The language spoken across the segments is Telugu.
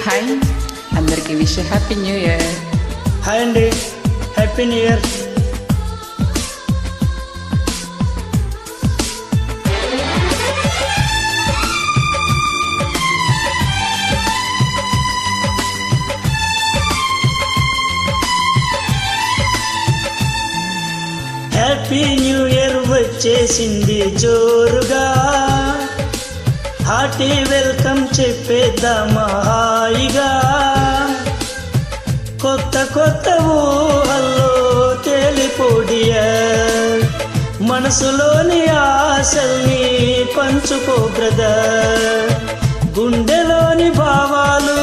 హాయ్ అందరికీ wish happy new year. Hi అండి, happy new year. Happy new year వచ్చేసింది జోరుగా, హార్టీ వెల్కమ్ చెప్పేద్దామా హాయిగా. కొత్త కొత్త ఊహల్లో తేలిపోడియా, మనసులోని ఆశల్ని పంచుకో బ్రదర్. గుండెలోని భావాలు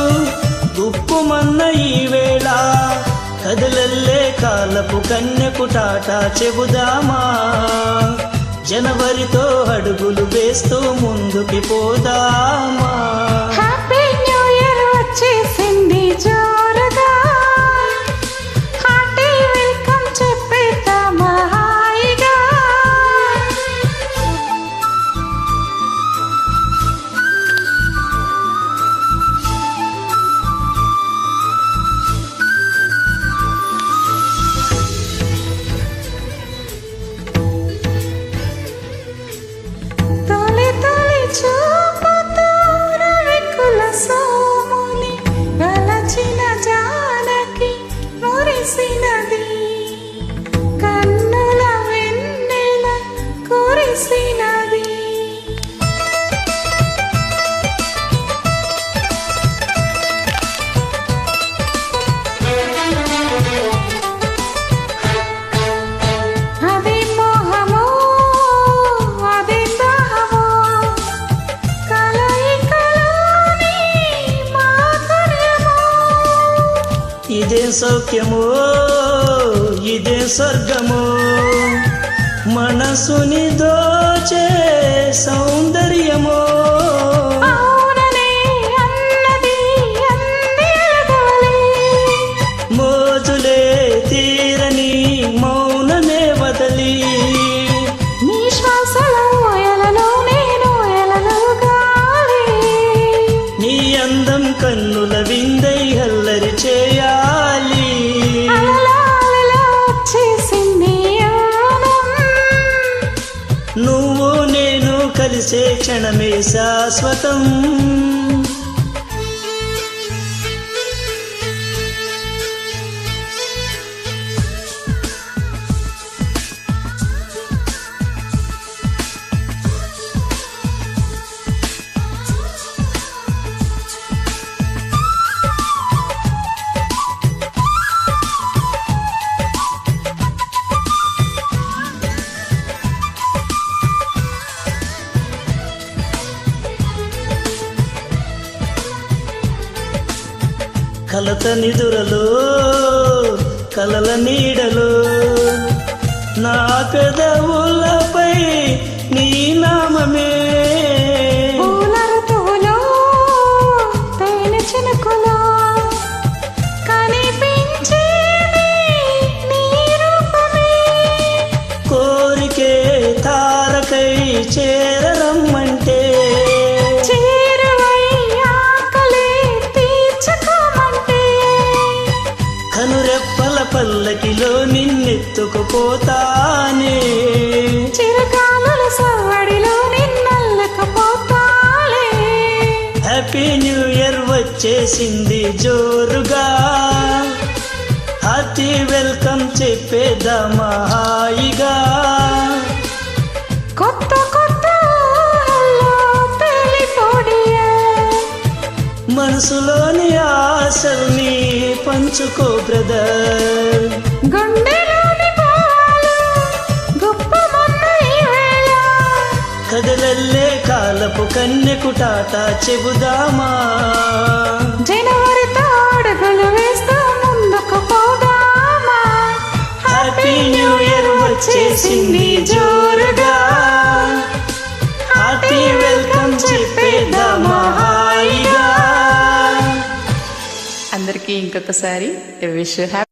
గుప్పుమన్న ఈ వేళ, కదలల్లే కాలపు కన్యకు టాటా చెబుదామా. జనవరితో అడుగులు వేస్తూ ముందుకి పోదామా. హ్యాపీ న్యూ ఇయర్ వచ్చేసింది జోరుగా, హార్టీ వెల్కమ్ చెప్పేద్దామా హాయిగా. తొలి తొలి చూపుతో రవికుల సోముని వలచిన జానకి మురిసినది, కన్నుల వెన్నెల కురిసినది. అది మోహమో అది దాహమో, కలయికలోని మాధుర్యమో. ఇదే సౌఖ్యమో ఇదే స్వర్గమో, మనసుని దోచే సౌందర్యమో. అవుననే అన్నది అంది ఎదవలే, మోజులే తీరని మౌనమే వదలి, నీ శ్వాసలో ఎలలో నేను ఎలలో గాలి. నీ అందం కన్నుల విందై అల్లరి చేయాలి. అలలాలలో వచ్చేసింది ఆనందం, నువ్వు నేను కలిసే క్షణమే శాశ్వతం. కలత నిదురలో కలల నీడలో, నా పెదవులపై నీ నామమే. పూల ఋతువులో తేనె చినుకులో కనిపించేది నీ రూపమే. కోరికే తారకై చేరరమ్మంటే, చేరువై ఆకలి తీర్చుకోమంటే, కనురెప్పల పల్లకిలో నిన్నెత్తుకుపోతానే. చిరకాలుల సవ్వడిలో నిన్నల్లకపోతాలే. హ్యాపీ న్యూ ఇయర్ వచ్చేసింది జోరుగా, హార్టీ వెల్కమ్ చెప్పేద్దామా హాయిగా. కొత్త కొత్త ఊహల్లో తేలిపోడియా, మనసులోని ఆశల్ని పంచుకో బ్రదర్. గుండెలోని భావాలు గుప్పమన్న ఈ వేళ, కదలల్లే కాలపు కన్యకు టాటా చెబుదామా. జనవరితో అడుగులు వేస్తూ ముందుకు పోదామా. హ్యాపీ న్యూ ఇయర్ వచ్చేసింది జోరుగా, హార్టీ వెల్కమ్ చెప్పేద్దామా హాయిగా. అందరికీ ఇంకొకసారి విష్ హ్యాపీ